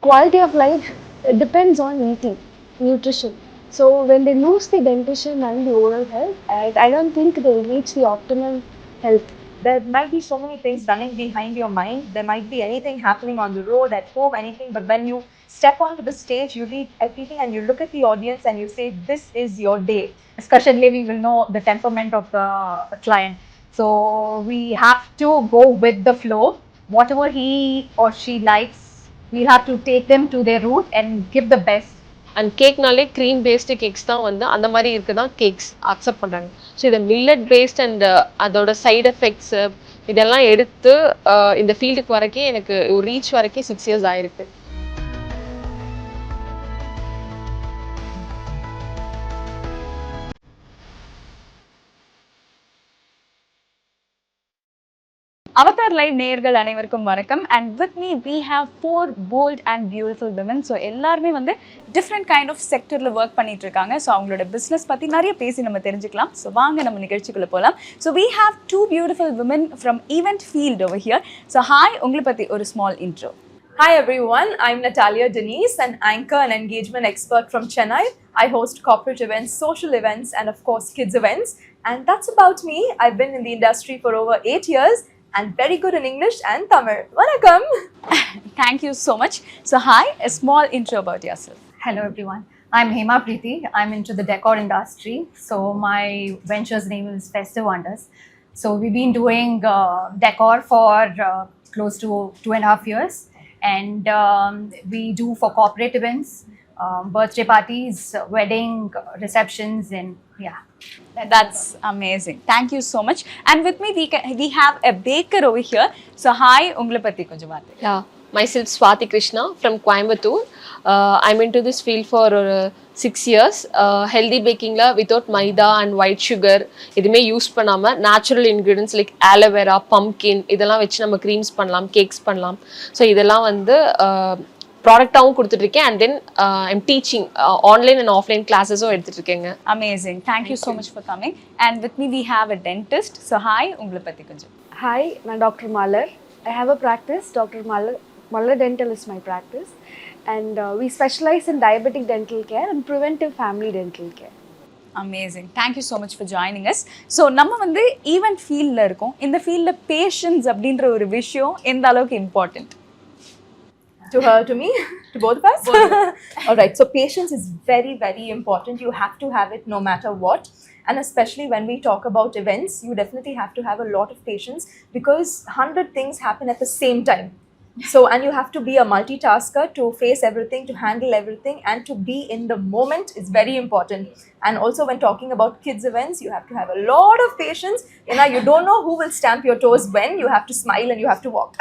quality of life depends on eating, nutrition. So when they lose the dentition and the oral health, I don't think they'll reach the optimal health. There might be so many things running behind your mind. There might be anything happening on the road, at home, anything. But when you step onto the stage, you read everything and you look at the audience and you say, this is your day. Especially we will know the temperament of the client. So we have to go with the flow. Whatever he or she likes, we'll have to take them to their route and give the best. And கேக்னாலே cream based cakes தான் வந்து அந்த மாதிரி இருக்குது தான் cakes accept பண்ணுறாங்க. So இதை millet based and அதோட சைட் எஃபெக்ட்ஸு இதெல்லாம் எடுத்து இந்த ஃபீல்டுக்கு வரைக்கும் எனக்கு ஒரு ரீச் வரைக்கும் 6 years ஆயிருக்கு. Avatar Live நேயர்கள் அனைவருக்கும் வணக்கம். And with me we have 4 bold and beautiful women. So எல்லாருமே வந்து different kind of sectorல work பண்ணிட்டு இருக்காங்க. So அவங்களோட business பத்தி நிறைய பேசி நம்ம தெரிஞ்சுக்கலாம். So வாங்க நம்ம நிகழ்ச்சிக்குள்ள போலாம். So we have 2 beautiful women from event field over here. So hi, உங்களை பத்தி ஒரு small intro. Hi everyone, I'm Natalia Denise, an anchor and engagement expert from Chennai. I host corporate events, social events, and of course kids events. And that's about me. I've been in the industry for over 8 years and very good in English and Tamil. Vanakkam! Thank you so much. So hi, a small intro about yourself. Hello everyone. I'm Hema Preeti. I'm into the decor industry. So my venture's name is Festive Wonders. So we've been doing decor for close to 2.5 years. And we do for corporate events, birthday parties, wedding receptions, and yeah. That's amazing. Thank you so much. And with me we have a baker over here. So hi, உங்களை பத்தி கொஞ்சம் வார்த்தை. Yeah, myself Swati Krishna from Coimbatore. I'm into this field for 6 years. Healthy bakingla without maida and white sugar எதுவுமே use பண்ணாம natural ingredients like aloe vera, pumpkin இதெல்லாம் வச்சு நம்ம creams பண்ணலாம், cakes பண்ணலாம். ஸோ இதெல்லாம் வந்து ப்ராடக்டாகவும் கொடுத்துட்ருக்கேன். And then I'm teaching online and offline கிளாஸஸும் எடுத்துகிட்ருக்கேங்க. Amazing. Thank you so much for coming. And with me we have a dentist. So hi, உங்களை பத்தி கொஞ்சம். Hi, நான் Dr. Malar. I have a practice, Dr. Malar Dental is my practice. And we specialize in diabetic dental care and preventive family dental care. Amazing. Thank you so much for joining us. So நம்ம வந்து event ஃபீல்டில் இருக்கோம். இந்த ஃபீல்டில் patience அப்படின்ற ஒரு விஷயம் எந்த அளவுக்கு important? To her, to me, to both of us? Alright, so patience is very, very important. You have to have it no matter what. And especially when we talk about events, you definitely have to have a lot of patience because 100 things happen at the same time. So, and you have to be a multitasker to face everything, to handle everything, and to be in the moment is very important. And also when talking about kids events, you have to have a lot of patience. You don't know who will stamp your toes when. You have to smile and you have to walk.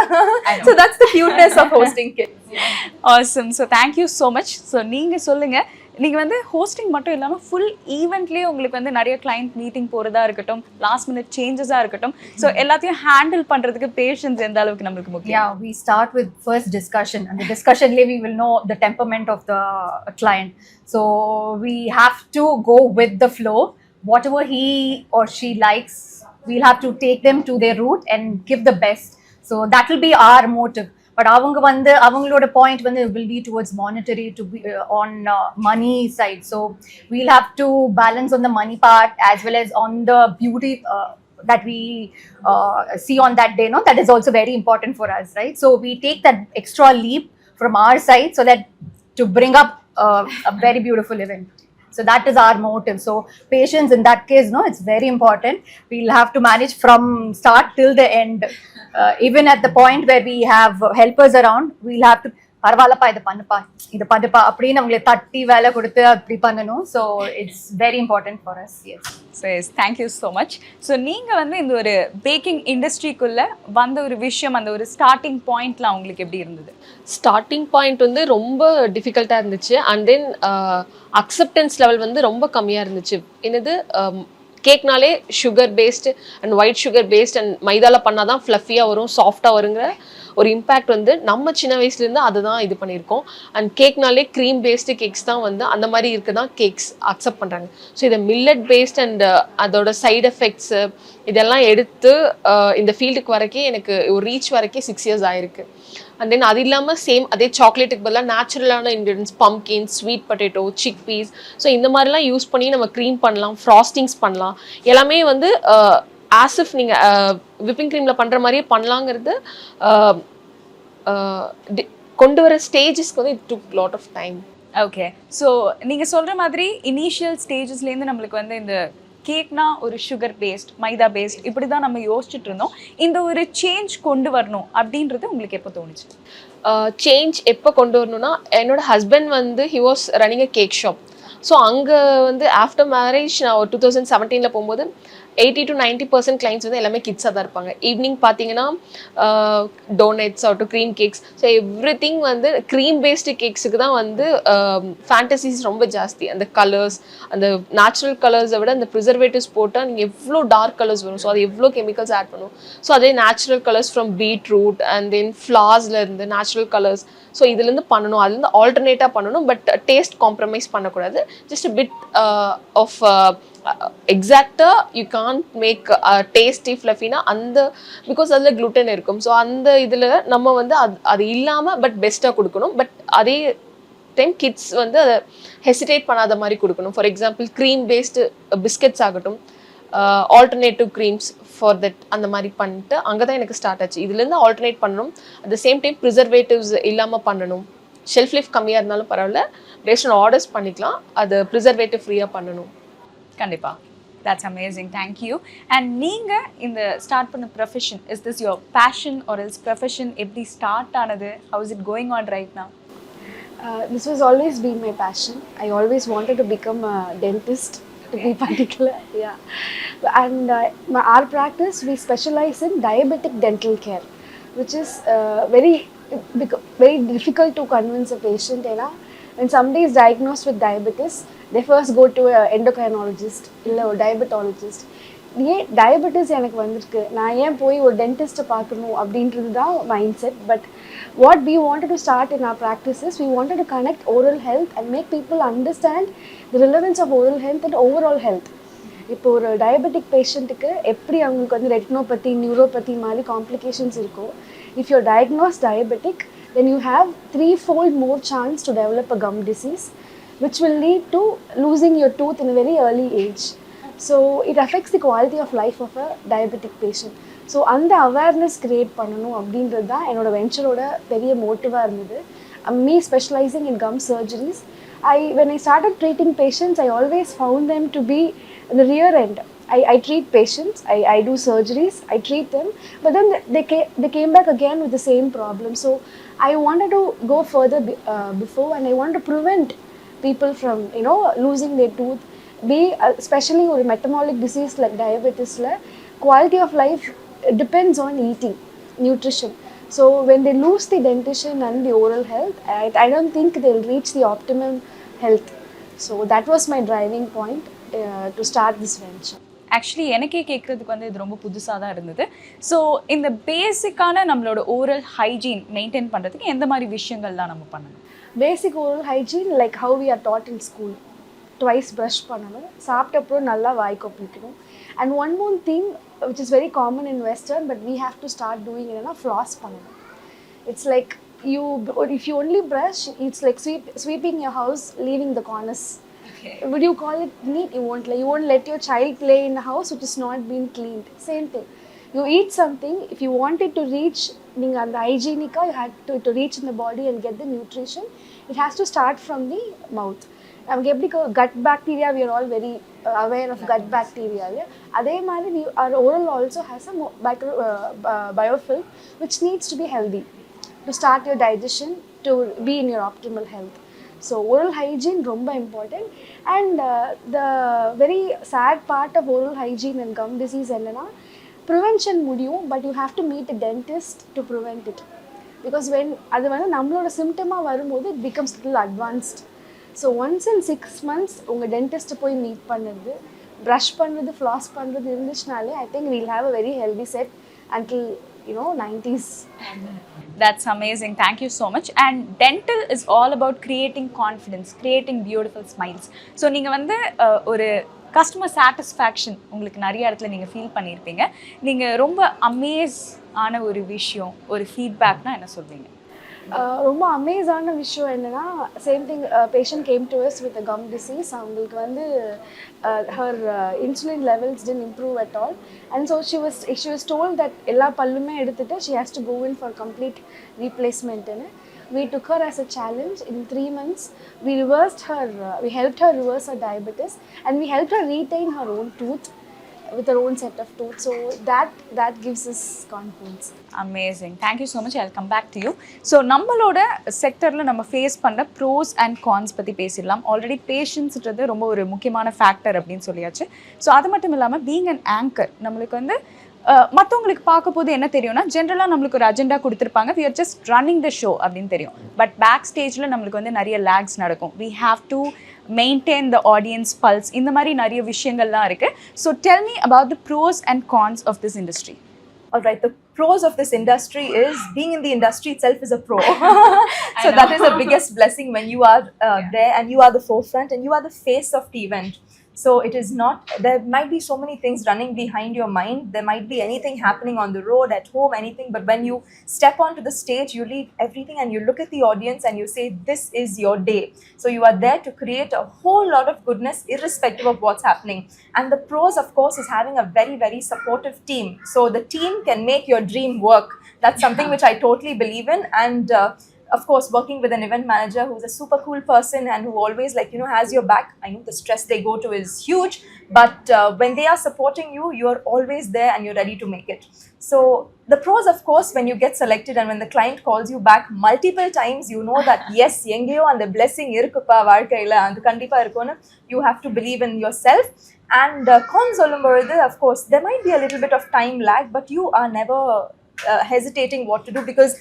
So that's the cuteness of hosting kids. Awesome. So thank you so much. So நீங்க சொல்லுங்க, நீங்க வந்து hosting மட்டும் இல்லாம full ஈவெண்ட்லயே உங்களுக்கு வந்து நிறைய client meeting போறதா இருக்கட்டும், லாஸ்ட் மினிட் சேஞ்சஸா இருக்கட்டும், ஸோ எல்லாத்தையும் ஹேண்டில் பண்றதுக்கு பேஷன்ஸ் எந்த அளவுக்கு நம்மளுக்கு முக்கியம்? Yeah, we start with first discussion, and the discussion we will know the temperament of the client. So we have to go with the flow. Whatever he or she likes, we'll have to take them to their route and give the best. So that will be our motive. But avangaloda point will be towards monetary, to be on money side. So we'll have to balance on the money part as well as on the beauty that we see on that day. No, that is also very important for us, right? So we take that extra leap from our side so that to bring up a very beautiful event. So that is our motive. So patience in that case, no, it's very important. We'll have to manage from start till the end. Even at the point where we have helpers around, we'll have to பரவாயில்லப்பா இது பண்ணுப்பா அப்படின்னு அவங்களை தட்டி வேலை கொடுத்து அப்படி பண்ணணும். So it's very important for us. Yes, thank you so much. So நீங்கள் வந்து இந்த ஒரு பேக்கிங் இண்டஸ்ட்ரிக்குள்ளே வந்த ஒரு விஷயம், அந்த ஒரு ஸ்டார்டிங் பாயிண்ட்லாம் உங்களுக்கு எப்படி இருந்தது? ஸ்டார்டிங் பாயிண்ட் வந்து ரொம்ப டிஃபிகல்ட்டாக இருந்துச்சு. அண்ட் தென் அக்செப்டன்ஸ் லெவல் வந்து ரொம்ப கம்மியாக இருந்துச்சு. என்னது கேக்னாலே sugar based and white sugar based and மைதாவில் பண்ணால் தான் ஃப்ளஃபியாக வரும், சாஃப்டாக வருங்கிற ஒரு இம்பேக்ட் வந்து நம்ம சின்ன வயசுலேருந்து அதுதான் இது பண்ணியிருக்கோம். அண்ட் கேக்னாலே க்ரீம் பேஸ்டு கேக்ஸ் தான் வந்து அந்த மாதிரி இருக்க தான் கேக்ஸ் அக்செப்ட் பண்ணுறாங்க. ஸோ இதை மில்லட் பேஸ்ட் அண்ட் அதோட சைட் எஃபெக்ட்ஸு இதெல்லாம் எடுத்து இந்த ஃபீல்டுக்கு வரைக்கும் எனக்கு ஒரு ரீச் வரைக்கும் 6 years ஆயிருக்கு. அண்ட் தென் அது இல்லாமல் சேம் அதே சாக்லேட்டுக்கு பதிலாக நேச்சுரலான ingredients pumpkin, sweet potato, chickpeas, so இந்த மாதிரிலாம் யூஸ் பண்ணி நம்ம க்ரீம் பண்ணலாம், ஃப்ராஸ்டிங்ஸ் பண்ணலாம். எல்லாமே வந்து ஆஸ் இஃப் நீங்கள் விப்பிங் க்ரீமில் பண்ணுற மாதிரியே பண்ணலாங்கிறது கொண்டு வர ஸ்டேஜஸ்க்கு வந்து it took lot of time. Okay. So நீங்கள் சொல்கிற மாதிரி இனிஷியல் ஸ்டேஜஸ்லேருந்து நம்மளுக்கு வந்து இந்த கேக்னா ஒரு சுகர் பேஸ்ட், மைதா பேஸ்ட் இப்படி தான் நம்ம யோசிச்சுட்டு இருந்தோம். இந்த ஒரு சேஞ்ச் கொண்டு வரணும் அப்படின்றது உங்களுக்கு எப்போ தோணுச்சு? சேஞ்ச் எப்போ கொண்டு வரணும்னா, என்னோட ஹஸ்பண்ட் வந்து he was running a cake shop. So அங்கே வந்து ஆஃப்டர் மேரேஜ் நான் ஒரு 2017 போகும்போது 80 to 90% கிளைண்ட்ஸ் வந்து எல்லாமே கிட்ஸாக தான் இருப்பாங்க. ஈவினிங் பார்த்தீங்கன்னா டோனட்ஸ் ஆகட்டும், cream cakes, so every thing வந்து க்ரீம் பேஸ்டு கேக்ஸுக்கு தான் வந்து ஃபேண்டசிஸ் ரொம்ப ஜாஸ்தி. அந்த கலர்ஸ், அந்த நேச்சுரல் கலர்ஸை விட அந்த ப்ரிசர்வேட்டிவ்ஸ் போட்டால் நீங்கள் எவ்வளோ டார்க் கலர்ஸ் வரும், ஸோ அது எவ்வளோ கெமிக்கல்ஸ் ஆட் பண்ணும். ஸோ அதே natural colours from beetroot and then ஃப்ளார்ஸ்லேருந்து நேச்சுரல் கலர்ஸ், ஸோ இதுலேருந்து பண்ணணும், அதுலேருந்து ஆல்டர்னேட்டாக பண்ணணும். பட் டேஸ்ட் காம்ப்ரமைஸ் பண்ணக்கூடாது. ஜஸ்ட் அ பிட் ஆஃப் எக்ஸாக்டாக யூ கான்ட் மேக் டேஸ்டி ஃப்ளஃபினா அந்த பிகாஸ் அதில் க்ளூட்டன் இருக்கும். ஸோ அந்த இதில் நம்ம வந்து அது இல்லாமல் பட் பெஸ்ட்டாக கொடுக்கணும். பட் அதே டைம் கிட்ஸ் வந்து அதை ஹெசிடேட் பண்ணாத மாதிரி கொடுக்கணும். For example cream based biscuits ஆகட்டும், ஆல்டர்னேட்டிவ் க்ரீம்ஸ் ஃபார் தட் அந்த மாதிரி பண்ணிட்டு அங்கே தான் எனக்கு ஸ்டார்ட் ஆச்சு. இதுலேருந்து ஆல்டர்னேட் பண்ணணும், at the same time preservatives இல்லாமல் பண்ணணும். ஷெல்ஃப் லைஃப் கம்மியாக இருந்தாலும் பரவாயில்ல, பேஸ்ட் ஆன் ஆர்டர்ஸ் பண்ணிக்கலாம், அது ப்ரிசர்வேட்டிவ் ஃப்ரீயாக பண்ணணும். கண்டிப்பாக. That's amazing. Thank you. And நீங்கள் இந்த ஸ்டார்ட் பண்ண profession, is this your passion or is profession எப்படி ஸ்டார்ட் ஆனது? How is it going on right now? This was always been my passion. I always wanted to become a dentist, to be particular. Yeah. And our practice, we specialize in diabetic dental care, which is very difficult to convince a patient. When somebody is diagnosed with diabetes, they first go to an endocrinologist இல்லை ஒரு diabetologist. ஏன் diabetes எனக்கு வந்திருக்கு, நான் ஏன் போய் ஒரு டென்டிஸ்ட்டை பார்க்கணும் அப்படின்றது தான் mind set. But what we wanted to start in our practices, we wanted to connect oral health and make people understand the relevance of oral health and overall health. இப்போ ஒரு டயபெட்டிக் பேஷண்ட்டுக்கு எப்படி அவங்களுக்கு வந்து ரெட்டினோபதி, நியூரோபதி மாதிரி complications இருக்கோ, if your diagnose diabetic, then you have 3-fold more chance to develop a gum disease, which will lead to losing your tooth in a very early age. So it affects the quality of life of a diabetic patient. So அந்த awareness create பண்ணணும் அப்படின்றது தான் என்னோட வெஞ்சரோட பெரிய மோட்டிவாக இருந்தது. Me specializing in gum surgeries, when I started treating patients, I always found them to be in the rear end. I treat patients, I do surgeries, I treat them, but then they came back again with the same problem. So I wanted to go further before, and I wanted to prevent people from losing their tooth. Especially with metabolic disease like diabetes, quality of life depends on eating, nutrition. So when they lose the dentition and the oral health, I don't think they'll reach the optimum health. So that was my driving point to start this venture. Actually எனக்கே கேட்குறதுக்கு வந்து இது ரொம்ப புதுசாக தான் இருந்தது. So இந்த பேசிக்கான நம்மளோட ஓரல் ஹைஜீன் மெயின்டைன் பண்ணுறதுக்கு எந்த மாதிரி விஷயங்கள்லாம் நம்ம பண்ணணும்? Basic oral hygiene, like how we are taught in school. Twice brush பண்ணணும், சாப்பிட்டப்புறம் நல்லா வாய் கொப்பளிக்கணும். And one more thing which is very common in Western, but we have to start doing it, floss பண்ணணும். It's like if you only brush, it's like sweeping your house, leaving the corners. Okay. Would you call it neat? You won't let your child play in a house which is not being cleaned. Same thing. You eat something, if you want it to reach the hygienic, you have to reach in the body and get the nutrition, it has to start from the mouth. Gut bacteria, we are all very aware of gut bacteria. Adhe mari our oral also has a biofilm which needs to be healthy to start your digestion, to be in your optimal health. So oral hygiene romba important. And the very sad part of oral hygiene and gum disease enna prevention mudiyum, but you have to meet a dentist to prevent it, because when adu vandu nammaloda symptom varumbodhu it becomes little advanced. So once in 6 months unga dentist போய் meet பண்ணுறது, brush பண்ணுறது, floss பண்ணுறது இருந்துச்சுனாலே I think we'll have a very healthy set until 90s. That's amazing. Thank you so much. And dental is all about creating confidence, creating beautiful smiles. So நீங்கள் வந்து ஒரு customer satisfaction உங்களுக்கு நிறைய இடத்துல நீங்கள் feel பண்ணியிருப்பீங்க. நீங்கள் ரொம்ப அமேஸ் ஆன ஒரு விஷயம், ஒரு ஃபீட்பேக்னா என்ன சொல்வீங்க? ரொம்ப அமேஸான விஷயம் என்னென்னா same thing patient came to us with gum disease. அவங்களுக்கு வந்து her insulin levels didn't improve at all, and so she was told that எல்லா பல்லுமே எடுத்துட்டு she has to go in for complete replacement. We took her as a challenge. In 3 months we reversed her, we helped her reverse her diabetes, and we helped her retain her own tooth with her own set of tooth. So that gives us confidence. Amazing, thank you so much. I come back to you. So நம்மளோட செக்டரில் நம்ம face பண்ணுற pros and cons பற்றி பேசிடலாம். Already பேஷன்ஸ்ன்றது ரொம்ப ஒரு முக்கியமான factor அப்படின்னு சொல்லியாச்சு. ஸோ அது மட்டும் இல்லாமல் பீங் அன் ஆங்கர், நம்மளுக்கு வந்து மற்றவங்களுக்கு பார்க்க போது என்ன தெரியும்னா, ஜென்ரலாக நம்மளுக்கு ஒரு அஜெண்டா கொடுத்துருப்பாங்க, we are just running the show அப்படின்னு தெரியும். பட் பேக் ஸ்டேஜில் நம்மளுக்கு வந்து நிறைய லேக்ஸ் நடக்கும். We have to maintain the audience pulse, இந்த மாதிரி நிறைய விஷயங்கள்லாம் இருக்குது. So tell me about the pros and cons of this industry. All right, the pros of this industry is being in the industry itself is a pro. So that is the biggest blessing when you are there and you are the forefront and you are the face of the event. So it is not, there might be so many things running behind your mind. There might be anything happening on the road, at home, anything. But when you step onto the stage, you leave everything and you look at the audience and you say, this is your day. So you are there to create a whole lot of goodness irrespective of what's happening. And the pros, of course, is having a very, very supportive team. So the team can make your dream work. That's something which I totally believe in. And of course, working with an event manager who's a super cool person and who always, like, you know, has your back. I know the stress they go to is huge, but when they are supporting you, you are always there and you're ready to make it. So the pros, of course, when you get selected and when the client calls you back multiple times, you know that yes, engeyo and the blessing irukuppa vaalkaila and kandipa irukonu. You have to believe in yourself. And cons solumbodhu, of course, there might be a little bit of time lag, but you are never hesitating what to do, because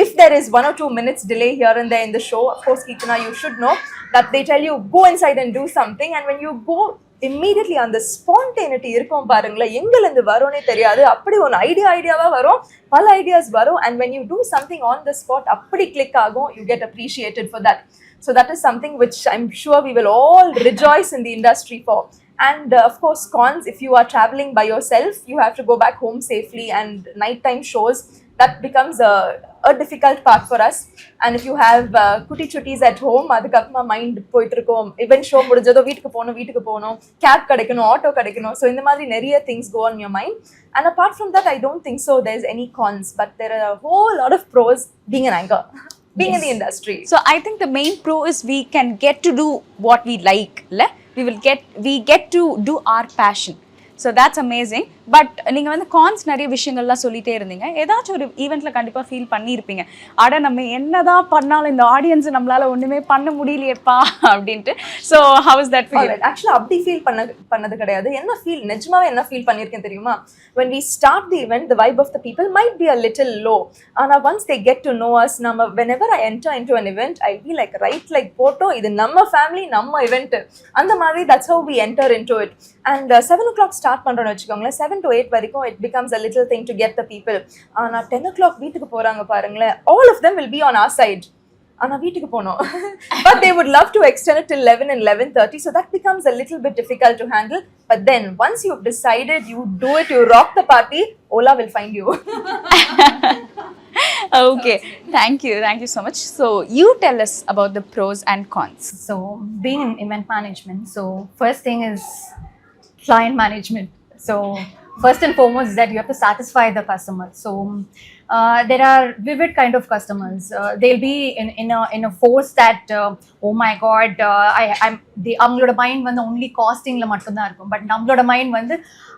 if there is 1 or 2 minutes delay here and there in the show, of course, Keetana, you should know that they tell you go inside and do something, and when you go immediately on the spontaneity irukum parungla, engala indu varone theriyadu, appadi one idea varum, pala ideas varum, and when you do something on the spot, appadi click agum, you get appreciated for that. So that is something which I'm sure we will all rejoice in the industry for. And of course, cons, if you are traveling by yourself, you have to go back home safely, and nighttime shows, that becomes a difficult part for us. And if you have kutti chuttis at home, adukapma mind poitrukom, event show mudijado veetukku ponom, cab kadaikanum, auto kadaikanum. So indha madri neriya things go on your mind. And apart from that, I don't think so there's any cons, but there are a whole lot of pros being an anchor, being in the industry. So I think the main pro is we can get to do what we like. We get to do our passion. So that's amazing. But நீங்கள் வந்து cons நிறைய விஷயங்கள்லாம் சொல்லிகிட்டே இருந்தீங்க. ஏதாச்சும் ஒரு ஈவெண்ட்டில் கண்டிப்பாக ஃபீல் பண்ணியிருப்பீங்க, அட நம்ம என்ன தான் பண்ணாலும் இந்த ஆடியன்ஸை நம்மளால் ஒன்றுமே பண்ண முடியலையேப்பா அப்படின்ட்டு. So how is that feel? ஆக்சுவலாக அப்படி ஃபீல் பண்ணது கிடையாது. என்ன ஃபீல், நிஜமாவே என்ன ஃபீல் பண்ணியிருக்கேன் தெரியுமா? when we start the event, the vibe of the people might be a little low. ஆனால் once they get to know us, நம்ம whenever I enter into an event, I be like, right, like போட்டோம், இது நம்ம family, நம்ம event, அந்த மாதிரி that's how we enter into it. And 7 o'clock start பண்ணுறோன்னு வச்சுக்கோங்களேன், 7 to 8 வரைக்கும் it becomes a little thing to get the people. ஆனால் 10 o'clock வீட்டுக்கு போகிறாங்க பாருங்களேன், all of them will be on our side. ஆனால் வீட்டுக்கு போனோம், but they would love to extend it till 11 and 11:30, so that becomes a little bit difficult to handle. But then once you've decided, you do it, you rock the party, Ola will find you. Okay, thank you so much. So you tell us about the pros and cons. So being in event management, so first thing is client management. So first and foremost is that you have to satisfy the customer. So there are vivid kind of customers. They'll be in a force that oh my god, I'm the அவங்களோட mind வந்து only costingல மட்டும் தான் இருக்கும். But நம்மளோட mind வந்து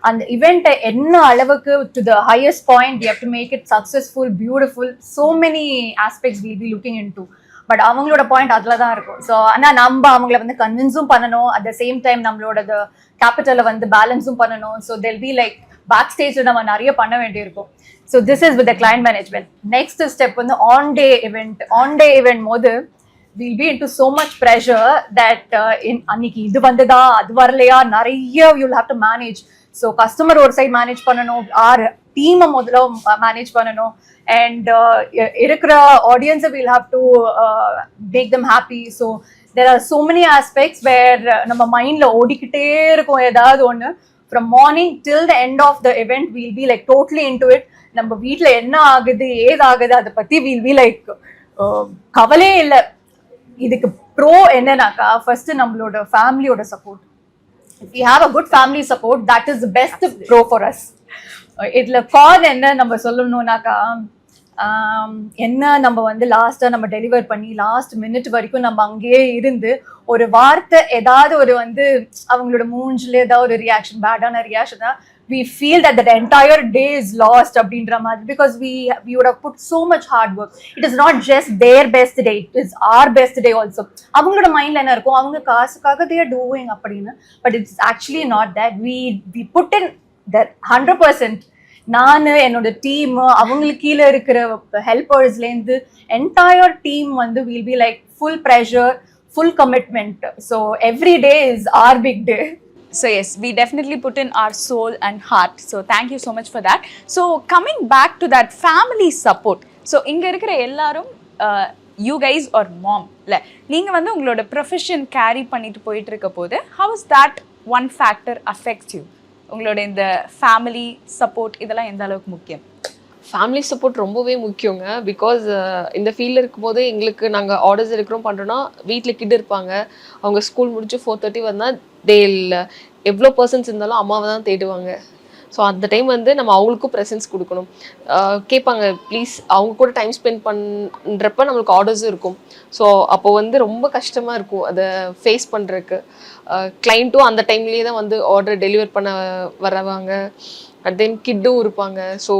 அந்த இவெண்ட்டை என்ன அளவுக்கு to the highest point we have to make it successful, beautiful, so many aspects we'll be looking into. But அவங்களோட பாயிண்ட் அதில் தான் இருக்கும். ஸோ ஆனால் நம்ம அவங்கள வந்து கன்வின்ஸும் பண்ணணும், அட் த சேம் டைம் நம்மளோட கேபிட்டலை வந்து பேலன்ஸும் பண்ணணும். So they'll be like back ஸ்டேஜில் நம்ம நிறைய பண்ண வேண்டியிருக்கும். So this is with the client management. Next step வந்து ஆன் டே இவெண்ட் போது will be into so much pressure that அன்னைக்கு இது வந்ததா அது வரலையா நிறைய you'll have to manage. So customer ஒரு சைட் மேனேஜ் பண்ணணும், ஆர் டீமை முதல்ல மேனேஜ் பண்ணணும், அண்ட் இருக்கிற ஆடியன்ஸை will have to make them happy. So there are so many aspects where நம்ம மைண்டில் ஓடிக்கிட்டே இருக்கும் ஏதாவது ஒன்று. From morning till the end of the event we'll be like totally into it. நம்ம வீட்டில் என்ன ஆகுது ஏதாகுது அதை பற்றி we'll be like கவலையே இல்லை. இதுக்கு ப்ரோ என்னன்னாக்கா ஃபர்ஸ்ட் நம்மளோட ஃபேமிலியோட support. if we have a good family support, that is the best pro for us. இதுல கான் என்ன நம்ம சொல்லணும்னாக்கா, என்ன நம்ம வந்து லாஸ்டா நம்ம டெலிவர் பண்ணி லாஸ்ட் மினிட் வரைக்கும் நம்ம அங்கேயே இருந்து ஒரு வார்த்தை ஏதாவது ஒரு வந்து அவங்களோட மூஞ்சில ஏதாவது ஒரு ரியாக்ஷன், பேடான reaction, we feel that the entire day is lost அப்படின்ற மாதிரி, because we would have put so much hard work. It is not just their best day, it is our best day also. அவங்களோட மைண்ட்ல என்ன இருக்கும், அவங்க காசுக்காக they are doing அப்படின்னு, but it's actually not that. we put in that 100%. நான் என்னோட team, அவங்களுக்கு கீழே இருக்கிற ஹெல்பர்ஸ்லேருந்து என்டையர் டீம் வந்து will be like full pressure, full commitment. So every day is our big day. So yes, we definitely put in our soul and heart. So thank you so much for that. So coming back to that family support. So inga irukra ellarum you guys or mom la neenga vandu ungaloda profession carry pannittu poitu irukapode, how is that one factor affects you? ungaloda இந்த family support இதெல்லாம் எந்த அளவுக்கு முக்கியம்? Family support ரொம்பவே முக்கியங்க. Because இந்த ஃபீல்டில் இருக்கும்போது எங்களுக்கு நாங்கள் ஆர்டர்ஸ் எடுக்கிறோம் பண்ணுறோன்னா வீட்டில் கிட் இருப்பாங்க, அவங்க ஸ்கூல் முடிச்சு 4:30 வந்தால் எவ்வளோ பர்சன்ஸ் இருந்தாலும் அம்மாவை தான் தேடுவாங்க. ஸோ அந்த டைம் வந்து நம்ம அவங்களுக்கும் ப்ரெசன்ஸ் கொடுக்கணும். கேட்பாங்க ப்ளீஸ், அவங்க கூட டைம் ஸ்பெண்ட் பண்ணுறப்ப நம்மளுக்கு ஆர்டர்ஸும் இருக்கும். ஸோ அப்போது வந்து ரொம்ப கஷ்டமாக இருக்கும் அதை ஃபேஸ் பண்ணுறதுக்கு. கிளைண்ட்டும் அந்த டைம்லேயே தான் வந்து ஆர்டர் டெலிவர் பண்ண வரவாங்க. அண்ட் தென் கிட்டும் இருப்பாங்க. ஸோ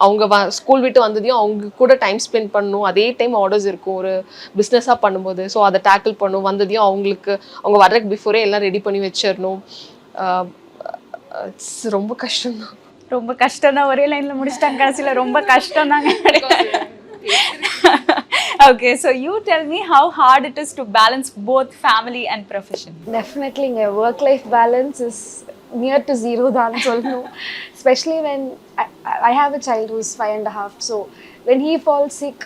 அவங்க ஸ்கூல் விட்டு வந்ததையும் அவங்க கூட டைம் ஸ்பெண்ட் பண்ணணும். அதே டைம் ஆர்டர்ஸ் இருக்கும் ஒரு பிஸ்னஸாக பண்ணும்போது. ஸோ அதை டேக்கிள் பண்ணணும். வந்ததையும் அவங்களுக்கு அவங்க வர்றதுக்கு பிஃபோரே எல்லாம் ரெடி பண்ணி வச்சிடணும். ரொம்ப கஷ்டம் தான். ரொம்ப கஷ்டம் தான். ஒரே லைனில் முடிச்சிட்டாங்க கடைசியில். ரொம்ப கஷ்டம் தாங்க. Okay, so you tell me how hard it is to balance both family and profession. Definitely, work-life balance is near to zero தான் சொல்லணும். Especially when I have a child who is 5.5. So when he falls sick,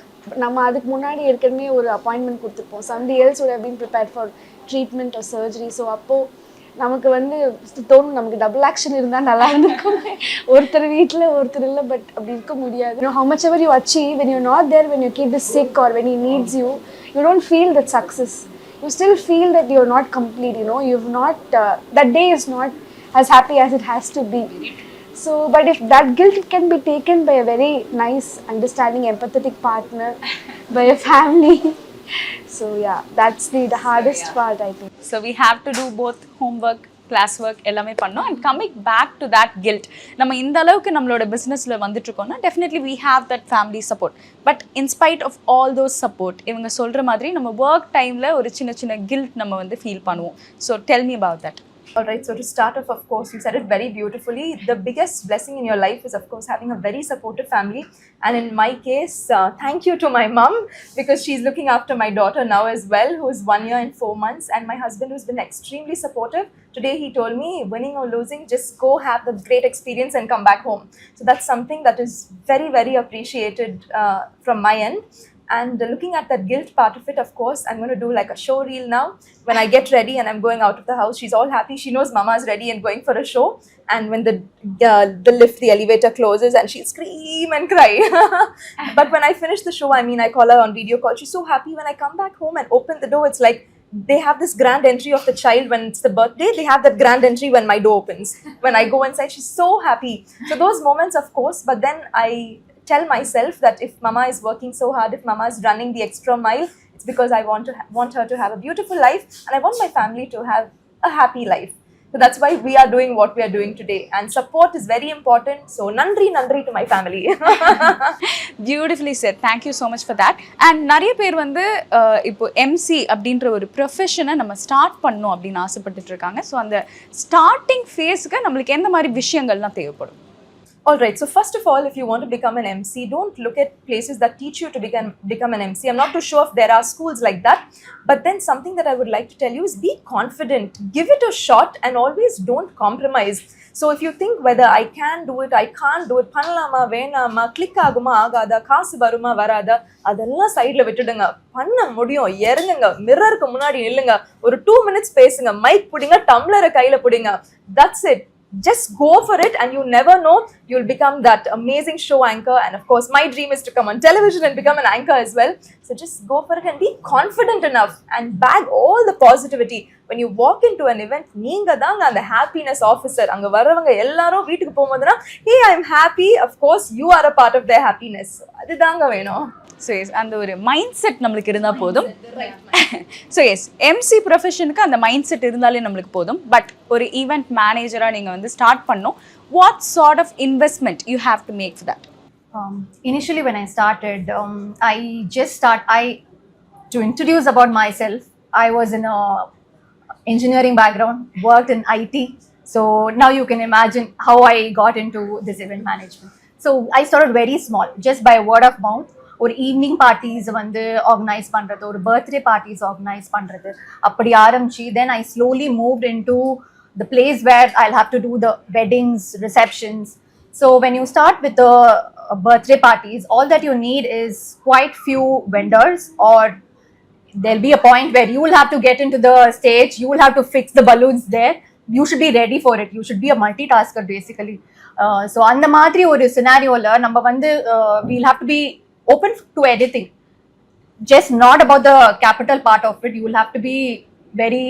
நம்ம அதுக்கு முன்னாடி ஏற்கனவே ஒரு appointment கொடுத்துருப்போம். somebody else would have been prepared for treatment or surgery. So அப்போது நமக்கு வந்து தோணும், நமக்கு டபுள் ஆக்ஷன் இருந்தால் நல்லா இருந்திருக்கும். ஒருத்தர் வீட்டில் ஒருத்தர் இல்லை, பட் அப்படி இருக்க முடியாது. how much ever you achieve, when you're not there, when your kid is sick or when he needs you, you don't feel that success. You still feel that you're not complete, you've not, that day is not as happy as it has to be. So, but if that guilt can be taken by a very nice, understanding, empathetic partner, by a family, so yeah, that's the hardest part, I think. So we have to do both homework, class work எல்லாமே பண்ணோம். And coming back to that guilt, நம்ம இந்த அளவுக்கு நம்மளோட பிஸ்னஸில் வந்துட்டு இருக்கோம்னா definitely we have that family support. But in spite of all those support, இவங்க சொல்கிற மாதிரி நம்ம ஒர்க் டைமில் ஒரு சின்ன சின்ன guilt நம்ம வந்து ஃபீல் பண்ணுவோம். So tell me about that. All right, so to start off, of course, you said it very beautifully. The biggest blessing in your life is, of course, having a very supportive family. And in my case, thank you to my mom, because she's looking after my daughter now as well, who is 1 year and 4 months. And my husband, who's been extremely supportive. Today, he told me, winning or losing, just go have the great experience and come back home. So that's something that is very, very appreciated from my end. And looking at that guilt part of it, of course, I'm going to do like a show reel now. When I get ready and I'm going out of the house, she's all happy. She knows Mama's ready and going for a show. And when the lift, the elevator closes, and she'll scream and cry. But when I finish the show, I call her on video call. She's so happy. When I come back home and open the door, it's like they have this grand entry of the child when it's the birthday. They have that grand entry when my door opens. When I go inside, she's so happy. So those moments, of course, but then I tell myself that if Mama is working so hard, if Mama is running the extra mile, it's because I want her to have a beautiful life, and I want my family to have a happy life. So that's why we are doing what we are doing today, and support is very important. So nandri to my family. Beautifully said. Thank you so much for that. And நிறைய பேர் வந்து இப்போ MC அப்படின்ற ஒரு ப்ரொஃபஷனை நம்ம start பண்ணணும் அப்படின்னு ஆசைப்பட்டுட்டு இருக்காங்க. ஸோ அந்த ஸ்டார்டிங் ஃபேஸ்க்கு நம்மளுக்கு எந்த மாதிரி விஷயங்கள்லாம் தேவைப்படும்? All right, so first of all, if you want to become an MC, don't look at places that teach you to become an MC. I'm not too sure if there are schools like that, but then something that I would like to tell you is be confident, give it a shot, and always don't compromise. So if you think whether I can do it, I can't do it, pannalama venama, click aguma agada, kaasu varuma varada, adella side la vittudunga, panna mudiyum, irangunga, mirror ku munadi nillunga, oru 2 minutes pesunga, mic pudinga, tumbler kaila pudinga, that's it. Just go for it, and you never know, you'll become that amazing show anchor. And of course, my dream is to come on television and become an anchor as well. So just go for it and be confident enough and bag all the positivity. When you walk into an event, நீங்க தாங்க அந்த happiness officer. அங்க வரவங்க எல்லாரும் வீட்டுக்கு போகும்போதுனா, hey, I'm happy. Of course, you are a part of their happiness. அதுதாங்க வேணும். So S அந்த ஒரு மைண்ட் செட் நம்மளுக்கு இருந்தால் போதும். ஸோ எஸ் எம்சி ப்ரொஃபஷனுக்கு அந்த மைண்ட் செட் இருந்தாலே நம்மளுக்கு போதும். பட் ஒரு ஈவெண்ட் மேனேஜராக நீங்கள் வந்து ஸ்டார்ட் பண்ணணும். What sort of investment you have to make for that? Initially, when I started, to introduce about myself, I was in a engineering background, worked in IT. So now you can imagine how I got into this event management. So I started very small, just by word of mouth. ஒரு evening parties வந்து organise பண்ணுறது, ஒரு birthday parties organise பண்ணுறது, அப்படி ஆரம்பிச்சு then I slowly moved in to the place where I have to do the weddings, receptions. So when you start with birthday parties, all that you need is quite few vendors, or there'll be a point where you will have to get into the stage, you will have to fix the balloons there. You should be ready for it. You should be a multitasker basically. So அந்த மாதிரி ஒரு scenarioல நம்ம வந்து we'll have to be open to anything, just not about the capital part of it. You will have to be very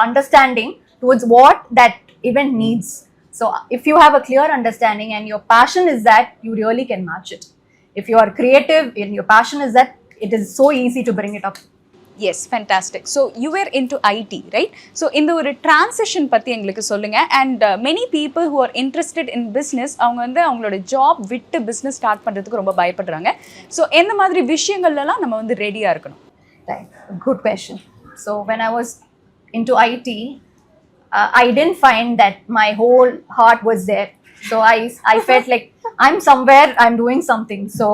understanding towards what that event needs. So if you have a clear understanding and your passion is that, you really can match it. If you are creative and your passion is that, it is so easy to bring it up. Yes fantastic. So you were in to IT, right? So இந்த ஒரு transition பற்றி எங்களுக்கு சொல்லுங்கள். And many people who are interested in business, அவங்க வந்து அவங்களோட job விட்டு business start பண்ணுறதுக்கு ரொம்ப பயப்படுறாங்க. ஸோ எந்த மாதிரி விஷயங்கள்லாம் நம்ம வந்து ரெடியாக இருக்கணும்? Right. Good question. So when I was into IT, I didn't find that my whole heart was there. So I felt like I'm somewhere, I'm doing something. So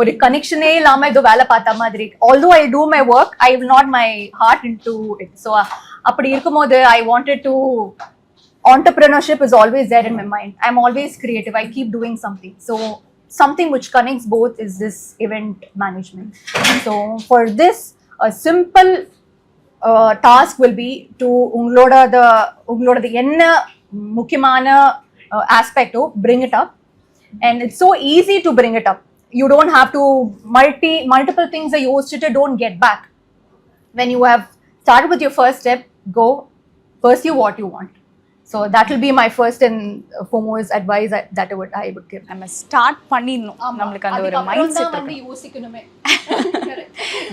ஒரு கனெக்ஷனே இல்லாம ஏதோ வேலை பார்த்த மாதிரி. Although I do my work, I will not my heart into it. So அப்படி இருக்கும்போது I wanted to, entrepreneurship is always there in my mind. I'm always creative. I keep doing something. So something which connects both is this event management. So for this, a simple task will be to உங்களோட என்ன முக்கியமான aspect to bring it up. And it's so easy to bring it up. You don't have to multiple things that you used to don't get back. When you have started with your first step, go pursue what you want. So that will be my first and foremost advice that I would give. நம்ம start பண்ணிடணும். நம்மளுக்கு அந்த ஒரு mind set வந்து யோசிக்கணுமே.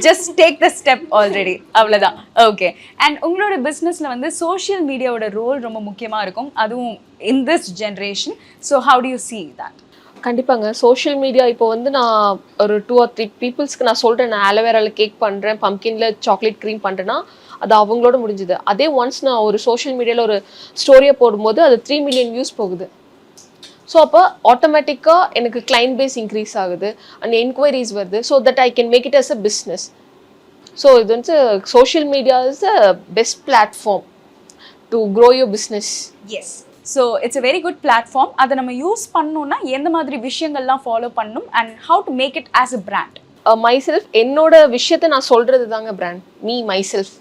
Just take the step already, அவ்வளோதான். Okay. And உங்களோட பிஸ்னஸில் வந்து சோஷியல் மீடியாவோட ரோல் ரொம்ப முக்கியமாக இருக்கும், அதுவும் in this generation. So how to you see that? கண்டிப்பாங்க. சோஷியல் மீடியா இப்போ வந்து நான் ஒரு 2 or 3 பீப்புள்ஸ்க்கு நான் சொல்கிறேன், நான் ஆலோவேராவில் கேக் பண்ணுறேன், பம்கினில் சாக்லேட் க்ரீம் பண்ணுறேன்னா அது அவங்களோட முடிஞ்சுது. அதே ஒன்ஸ் நான் ஒரு சோஷியல் மீடியாவில் ஒரு ஸ்டோரியை போடும்போது அது 3 million வியூஸ் போகுது. ஸோ அப்போ ஆட்டோமேட்டிக்காக எனக்கு கிளைண்ட் பேஸ் இன்க்ரீஸ் ஆகுது அண்ட் என்கொயரிஸ் வருது. So that I can make it as a business. So இது வந்து social media is a best platform to grow your business. Yes. So it's a very good platform. அதை நம்ம use பண்ணணும்னா எந்த மாதிரி விஷயங்கள்லாம் ஃபாலோ பண்ணணும் and how to make it as a brand? Myself, என்னோட விஷயத்தை நான் சொல்கிறது தாங்க brand. Me myself,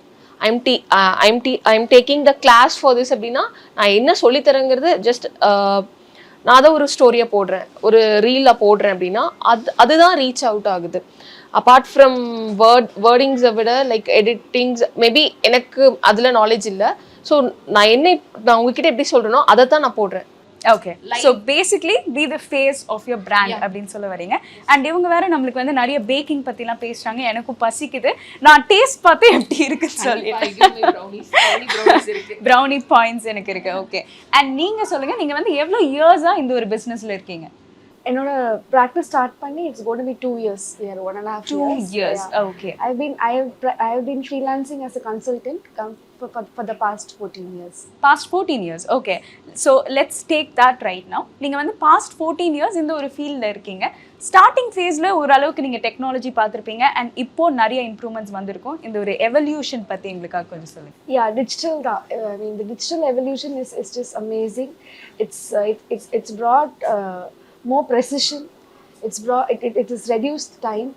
I'm taking the class for this. அப்படின்னா நான் என்ன சொல்லித்தரேங்கிறது ஜஸ்ட் நான் அதை ஒரு ஸ்டோரியை போடுறேன், ஒரு ரீலாக போடுறேன் அப்படின்னா அதுதான் ரீச் அவுட் ஆகுது. அப்பார்ட் ஃப்ரம் வேர்டிங்ஸை விட லைக் எடிட்டிங்ஸ் மேபி எனக்கு அதில் நாலேஜ் இல்லை. ஸோ நான் உங்ககிட்ட எப்படி சொல்கிறேனோ அதை தான் நான் போடுறேன். Okay. So basically be the face of your brand அப்படின்னு சொல்ல வரீங்க. அண்ட் இவங்க வேற நம்மளுக்கு வந்து நிறைய பேக்கிங் பற்றிலாம் பேசுகிறாங்க. எனக்கும் பசிக்குது, நான் டேஸ்ட் பார்த்து எப்படி இருக்குன்னு சொல்லிட்டு ப்ரௌனி பாயிண்ட்ஸ் எனக்கு இருக்கு. ஓகே. அண்ட் நீங்கள் சொல்லுங்கள், நீங்கள் வந்து எவ்வளோ இயர்ஸாக இந்த ஒரு பிஸ்னஸில் இருக்கீங்க? என்னோட ப்ராக்டிஸ் ஸ்டார்ட் பண்ணி it's going to be 2 years. 1.5 years. Okay. I have been freelancing as a consultant for the past 14 years. Past 14 years. Okay. So let's take that right now. நீங்க வந்து past 14 years இந்த ஒரு ஃபீல்ட்ல இருக்கீங்க. Starting ஃபேஸ்ல ஓரளவுக்கு நீங்க டெக்னாலஜி பார்த்துருப்பீங்க அண்ட் இப்போ நிறைய இம்ப்ரூவ்மெண்ட்ஸ் வந்திருக்கும். இந்த ஒரு எவல்யூஷன் பத்தி எங்களுக்காக கொஞ்சம் சொல்லுங்க. Yeah, digital. I mean, the digital evolution is just amazing. It's brought more precision. It has reduced time.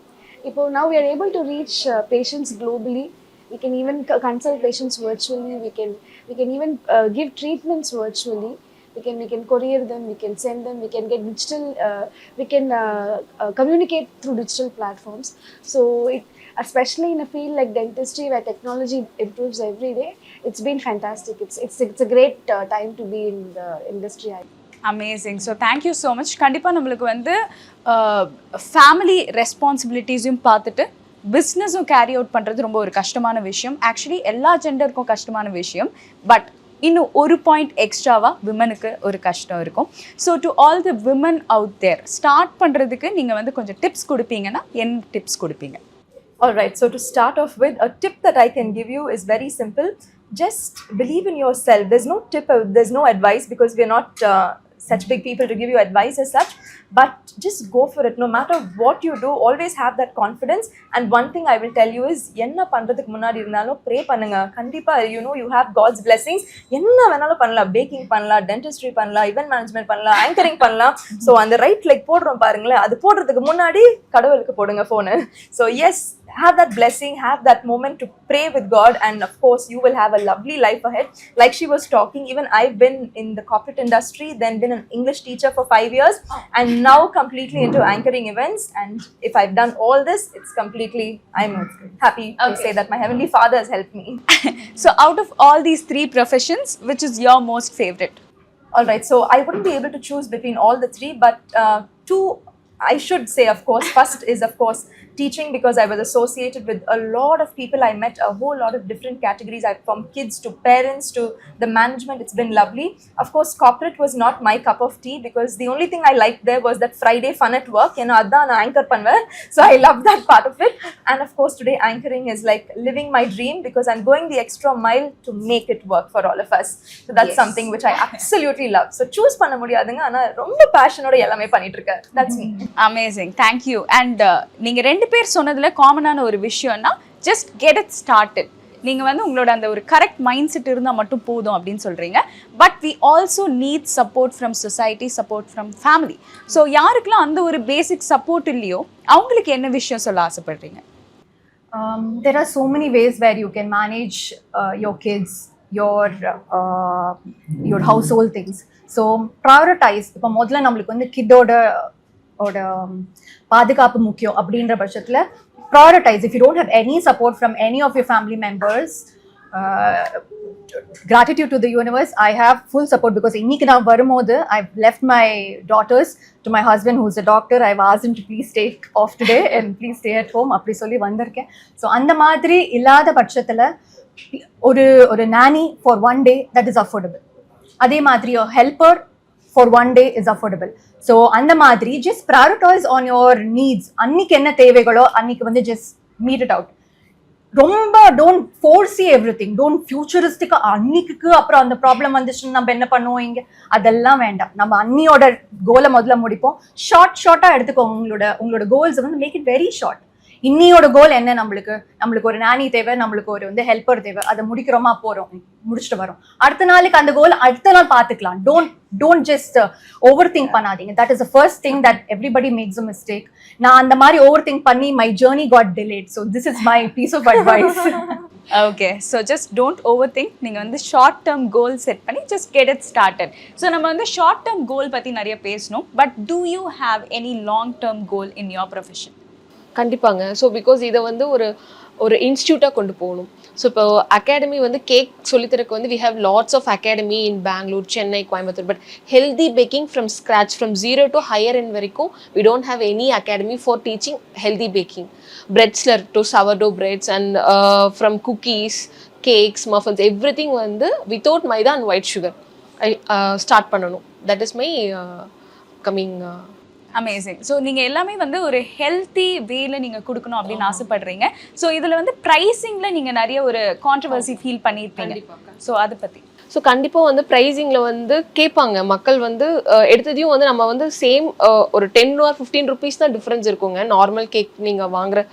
Now we are able to reach patients globally. We can even consult patients virtually. We can even give treatments virtually. we can courier them, we can send them, we can get digital, we can communicate through digital platforms. So it, especially in a field like dentistry where technology improves every day, it's been fantastic. It's a great time to be in the industry. Amazing. So thank you so much. கண்டிப்பாக நம்மளுக்கு வந்து family ரெஸ்பான்சிபிலிட்டிஸையும் பார்த்துட்டு பிஸ்னஸும் carry out பண்ணுறது ரொம்ப ஒரு கஷ்டமான விஷயம். Actually எல்லா ஜெண்டருக்கும் கஷ்டமான விஷயம். பட் இன்னும் ஒரு பாயிண்ட் எக்ஸ்ட்ராவாக விமனுக்கு ஒரு கஷ்டம் இருக்கும். So to all the women out there, start பண்ணுறதுக்கு நீங்கள் வந்து கொஞ்சம் டிப்ஸ் கொடுப்பீங்கன்னா என்ன டிப்ஸ் கொடுப்பீங்க? All right, so to start off with, a tip that I can give you is very simple. Just believe in yourself. There's no tip, there's no advice, because we're not such big people to give you advice as such, but just go for it. No matter what you do, always have that confidence. And one thing I will tell you is, enna pandradhukku munadi irundhalum pray pannunga. Kandipa, you know, you have God's blessings. Enna venalum pannalam, baking pannalam, dentistry pannalam, event management pannalam, anchoring pannalam. So on the right leg podrom parunga, adu podradhukku munadi kadavulukku podunga phone. So yes, have that blessing, have that moment to pray with God, and of course you will have a lovely life ahead. Like she was talking, even I've been in the corporate industry, then been an English teacher for 5 years, and now completely into anchoring events. And if I've done all this, it's completely, I'm happy to say that my heavenly Father has helped me. So out of all these 3 professions, which is your most favorite? All right, so I wouldn't be able to choose between all the 3, but 2 I should say, of course. First is, of course, teaching, because I was associated with a lot of people. I met a whole lot of different categories, from kids to parents to the management. It's been lovely. Of course, corporate was not my cup of tea, because the only thing I liked there was that Friday fun at work. You know, adha na anchor pannuven. So I love that part of it. And of course, today anchoring is like living my dream, because I'm going the extra mile to make it work for all of us. So that's something which I absolutely love. So choose panna mudiyadunga, ana romba passion oda ellame pannit irukken. That's me. Amazing, thank you. And நீங்கள் 2 பேர் சொன்னதில் காமனான ஒரு விஷயம்னா, just get it started. நீங்கள் வந்து உங்களோட அந்த ஒரு கரெக்ட் மைண்ட் செட் இருந்தால் மட்டும் போதும் அப்படின்னு சொல்கிறீங்க. But we also need support from society, support from family. So யாருக்கெல்லாம் அந்த ஒரு பேசிக் சப்போர்ட் இல்லையோ அவங்களுக்கு என்ன விஷயம் சொல்ல ஆசைப்படுறீங்க? There are so many ways where you can manage your kids, your household things. So prioritize. இப்போ முதல்ல நம்மளுக்கு வந்து கிட்டோட பாதுகாப்பு முக்கியம் அப்படின்ற பட்சத்தில் prioritize. If you don't have any support from any of your family members, gratitude to the universe. I have full support, because இன்னைக்கு நான் வரும்போது I've left my daughters to my husband who's a doctor. I've asked him to please take off today and please stay at home அப்படி சொல்லி வந்திருக்கேன். So அந்த மாதிரி இல்லாத பட்சத்தில் ஒரு nanny for 1 day, that is affordable. அதே மாதிரி a helper for 1 day is affordable. So அந்த மாதிரி just prioritize on your needs. அன்னைக்கு என்ன தேவைகளோ அன்னைக்கு வந்து just meet it out. ரொம்ப don't foresee everything. Don't futuristic அன்னைக்கு அப்புறம் அந்த ப்ராப்ளம் வந்துச்சுன்னு நம்ம என்ன பண்ணுவோம் இங்க, அதெல்லாம் வேண்டாம். நம்ம அன்னியோட கோலை முதல்ல முடிப்போம். ஷார்ட்டா எடுத்துக்கோங்க. உங்களோட கோல்ஸ் வந்து மேக் இட் வெரி ஷார்ட். இன்னியோட கோல் என்ன, நம்மளுக்கு ஒரு நானி தேவை, நம்மளுக்கு ஒரு வந்து ஹெல்ப்பர் தேவை, அதை முடிக்கிறோமா போறோம், முடிச்சுட்டு வரோம். அடுத்த நாளைக்கு அந்த கோல் அடுத்த நாள் பார்த்துக்கலாம். டோன்ட் ஜஸ்ட் ஓவர் திங்க் பண்ணாதீங்க. That is the first thing that everybody makes a mistake. நான் அந்த மாதிரி ஓவர் திங்க் பண்ணி my journey got delayed. So this is my piece of advice. Okay, so just don't overthink. நீங்கள் வந்து short term goal set பண்ணி just get it started. So நம்ம வந்து short term goal பற்றி நிறைய பேசணும். But do you have any long term goal in your profession? கண்டிப்பாங்க. So because இதை வந்து ஒரு இன்ஸ்டியூட்டாக கொண்டு போகணும். ஸோ இப்போ அகாடமி வந்து கேக் சொல்லித்தரக்கு வந்து we have lots of academy in Bangalore, Chennai, Coimbatore. But healthy baking from scratch, from 0 to higher end வரைக்கும் we don't have any academy for teaching healthy baking. பிரெட்ஸ்ல to sourdough breads and from cookies, cakes, muffins, everything வந்து without maida and white sugar start பண்ணணும். That is my coming. Amazing. So நீங்கள் எல்லாமே வந்து ஒரு healthy வேல நீங்கள் கொடுக்கணும் அப்படின்னு ஆசைப்படுறீங்க. ஸோ இதில் வந்து ப்ரைஸிங்கில் நீங்கள் நிறைய ஒரு கான்ட்ரவர்சி ஃபீல் பண்ணியிருப்பீங்க. ஸோ அதை பற்றி. ஸோ கண்டிப்பாக வந்து ப்ரைஸிங்கில் வந்து கேட்பாங்க மக்கள் வந்து எடுத்ததையும் வந்து நம்ம வந்து சேம் ஒரு 10 or 15 rupees தான் டிஃப்ரென்ஸ் இருக்குங்க நார்மல் கேக் நீங்கள் வாங்குற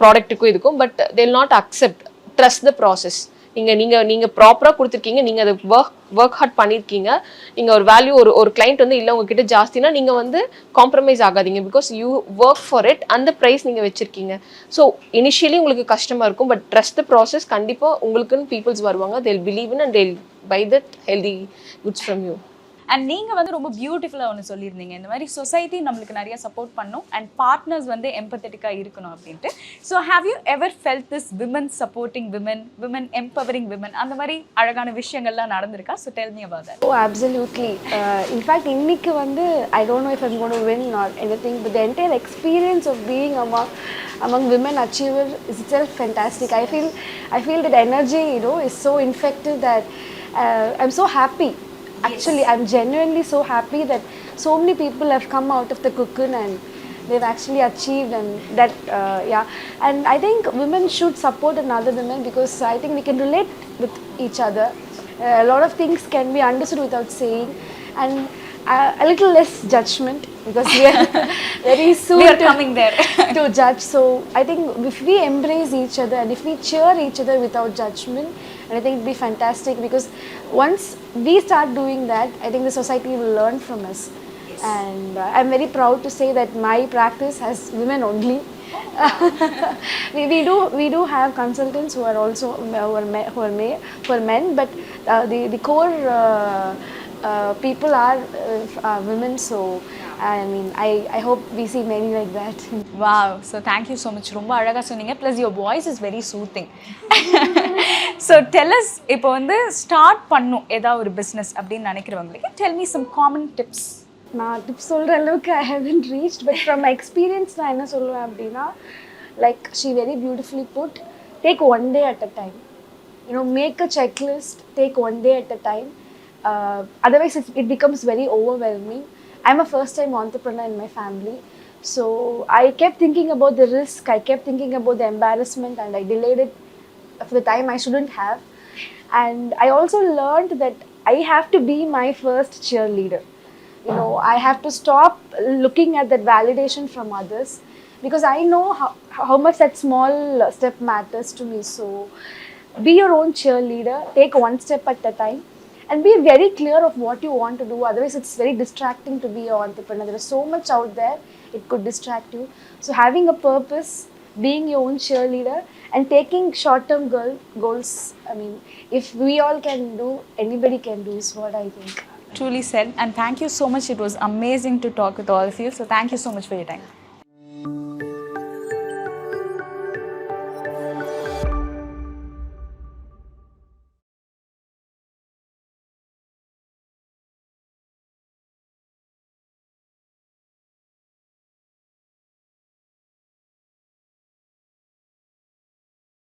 ப்ராடக்ட்டுக்கும் இதுக்கும். But they will not accept. Trust the process. நீங்கள் ப்ராப்பராக கொடுத்துருக்கீங்க, நீங்கள் அதை ஒர்க் ஹார்ட் பண்ணியிருக்கீங்க. நீங்கள் ஒரு வேல்யூ ஒரு கிளைண்ட் வந்து இல்லை உங்ககிட்ட ஜாஸ்தினா நீங்கள் வந்து காம்ப்ரமைஸ் ஆகாதீங்க. Because you work for it. அந்த ப்ரைஸ் நீங்கள் வச்சுருக்கீங்க. ஸோ இனிஷியலி உங்களுக்கு கஷ்டமாக இருக்கும். But trust the process. கண்டிப்பாக உங்களுக்குன்னு பீப்புள்ஸ் வருவாங்க. They'll believe in and they'll buy that healthy goods from you. And நீங்கள் வந்து ரொம்ப பியூட்டிஃபுல்லாக ஒன்று சொல்லியிருந்தீங்க, இந்த மாதிரி சொசைட்டி நம்மளுக்கு நிறைய சப்போர்ட் பண்ணும் அண்ட் பார்ட்னர்ஸ் வந்து எம்பத்தட்டிக்காக இருக்கணும் அப்படின்ட்டு. So have you ever felt this women supporting women, women empowering women, அந்த மாதிரி அழகான விஷயங்கள்லாம் நடந்திருக்கா? So tell me about that. Oh, absolutely. In fact, இன்னைக்கு வந்து I don't know if I'm going to win or anything, but the entire experience of being among women achiever is itself fantastic. I feel that energy, you know, is so infective that I'm so happy. Actually, I'm genuinely so happy that so many people have come out of the cocoon and they've actually achieved, and that yeah. And I think women should support another women because I think we can relate with each other. A lot of things can be understood without saying, and a little less judgment because we are very soon We are coming there. to judge. So I think if we embrace each other and if we cheer each other without judgment, and I think it'd be fantastic because once we start doing that, I think the society will learn from us. And I'm very proud to say that my practice has women only. we do have consultants who are also who are men, but the core people are women. So I mean, I hope we see many like that. Wow, so thank you so much. ரொம்ப அழகாக சொன்னீங்க. Plus your voice is very soothing. So tell us, இப்போ வந்து start பண்ணும் ஏதாவது ஒரு business அப்படின்னு நினைக்கிறவங்களுக்கு tell me some common tips. நான் டிப்ஸ் சொல்கிற அளவுக்கு I haven't reached, but from my experience நான் என்ன சொல்லுவேன் அப்படின்னா, like she very beautifully put, take one day at a time. You know, make a checklist, take one day at a time. Otherwise, it becomes very overwhelming. I'm a first-time entrepreneur in my family. So I kept thinking about the risk, I kept thinking about the embarrassment, and I delayed it for the time I shouldn't have. And I also learned that I have to be my first cheerleader. You know, I have to stop looking at that validation from others because I know how much that small step matters to me. So be your own cheerleader, take one step at a time, and be very clear of what you want to do. Otherwise, it's very distracting to be an entrepreneur. There is so much out there, it could distract you. So having a purpose, being your own cheerleader, and taking short-term goals. I mean, if we all can do, anybody can do, is what I think. Truly said, and thank you so much. It was amazing to talk with all of you. So thank you so much for your time.